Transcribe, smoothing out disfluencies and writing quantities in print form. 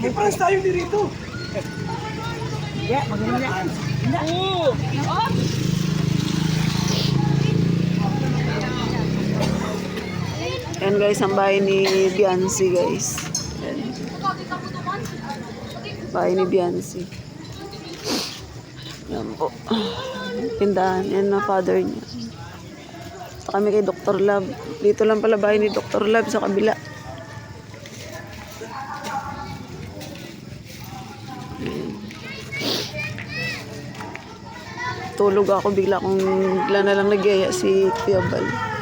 May France tayo dito. Hindi, maganda. Oo. Yan guys, ang bahay ni Biancy guys. Yan. Bahay ni Biancy. Yan po. Tindahan. Yan na father niya. Sa kami kay Dr. Love. Dito lang pala bahay ni Dr. Love sa kabila. Tulog ako bigla na lang nagyaya si Kuya Bal.